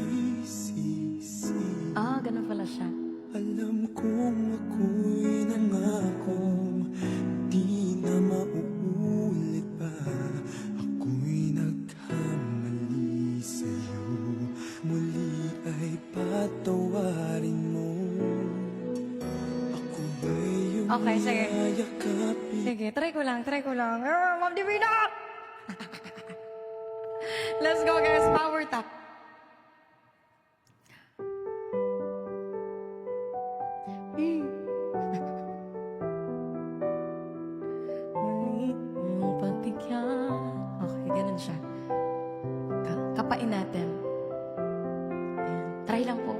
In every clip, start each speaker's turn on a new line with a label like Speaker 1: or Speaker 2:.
Speaker 1: nagsisisi.
Speaker 2: Ganun pala siya.
Speaker 1: Alam kong ako'y nangakong di na mauulit pa. Ako'y nagkamali sa'yo, muli ay patawarin mo. Ako ba'y iyong
Speaker 2: Okay, sige.
Speaker 1: yayakapin?
Speaker 2: Sige, try ko lang. Ma'am Divina! Let's go guys, power tap. Muli mong pagbigyan. Okay, ganun siya. Kapain natin. Ayan. Try lang po.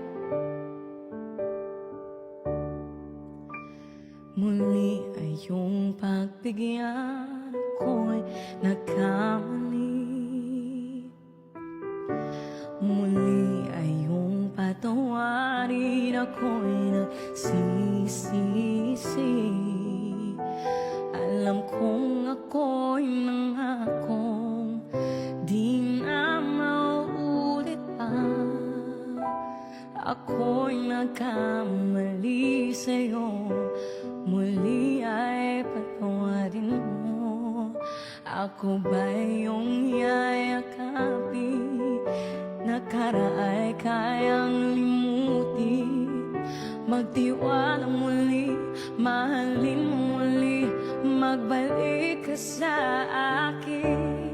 Speaker 2: Muli ay iyong pagbigyan, ako'y nagkamali. Muli ay iyong patawarin, ako'y nagsisisi. Alam kong ako'y nangakong di na mauulit pa. Ako'y nagkamali sa'yo, muli ay patawarin mo. Ako ba'y iyong yayakapin? Nakaraay kayang limutin. Magtiwala muli, mahalin mo muli. Magbalik ka sa akin.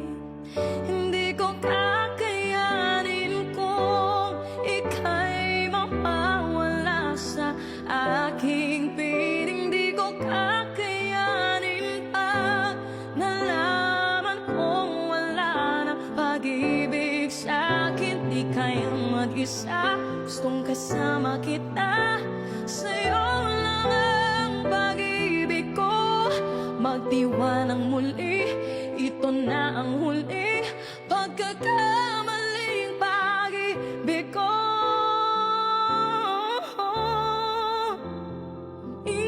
Speaker 2: Hindi ko kakayanin kung ika'y mawawala sa aking piling. Di ko kakayanin pa. Nalaman kong wala na pag-ibig sa'kin. Di kayang mag-isa, gustong kasama kita. Sa'yo lang ang pag-ibig ko. Magtiwalang muli, ito na ang huling pagkakamaling pag-ibig ko.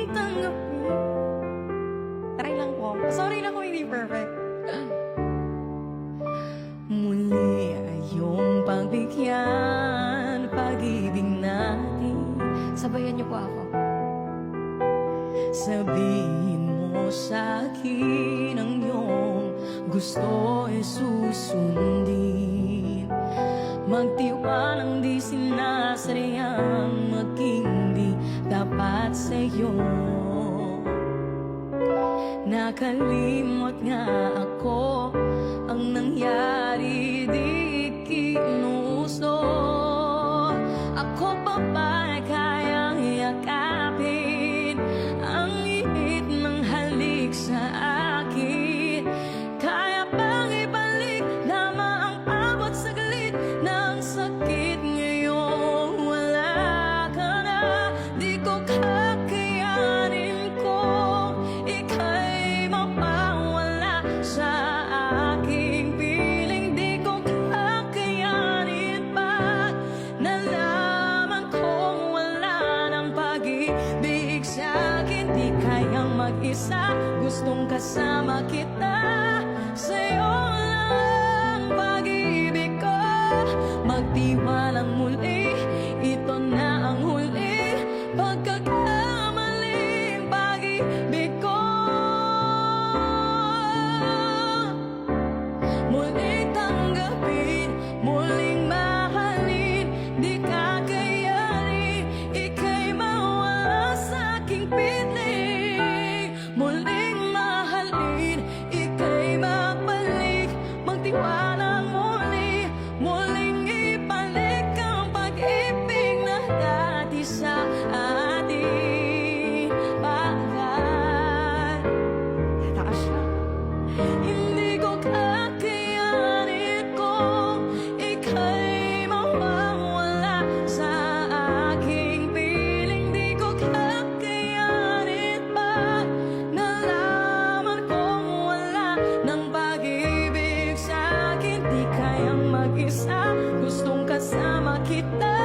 Speaker 2: Tanggapin. Try lang po. Sorry na kung hindi perfect. Muli ay iyong pagbigyan, pag-ibig natin. Sabayan niyo po ako. Sabihin mo sa'kin ang iyong gusto ay susundin. Magtiwalang di sinasaryang maging di dapat sa'yo. Nakalimot nga ako ang nangyari, di kinuso. Ako pa ba'y kayang yakapin ang ihit ng halik sa akin? Kaya bang ibalik lamang ang abot sa galit ng sakit ngayong wala ka na? Di ko kakayanin kung ika'y mawawala sa aking piling. Di ko kakayanin pa. Nalaman kong wala ng pag-ibig sa'kin. Di kayang mag-isa, gustong kasama kita. Sa'yo lang ang pag-ibig ko. Magtiwalang muli, ito na ang huling pagkakamaling pag-ibig ko. Muling tanggapin, muling mahalin. Di kakayanin, ika'y mawala sa aking piling. Muling mahalin, ika'y mabalik. Magtiwala muli, muling ibalik ang pag-ibig na dati sa ating bagay. Tataas siya. Hindi ko kakayanin kung ika'y mawawala sa aking piling. Di ko kakayanin pa. Nalaman kong wala ng pag-ibig sa'kin. Di kayang mag-isa, gustong kasama kita.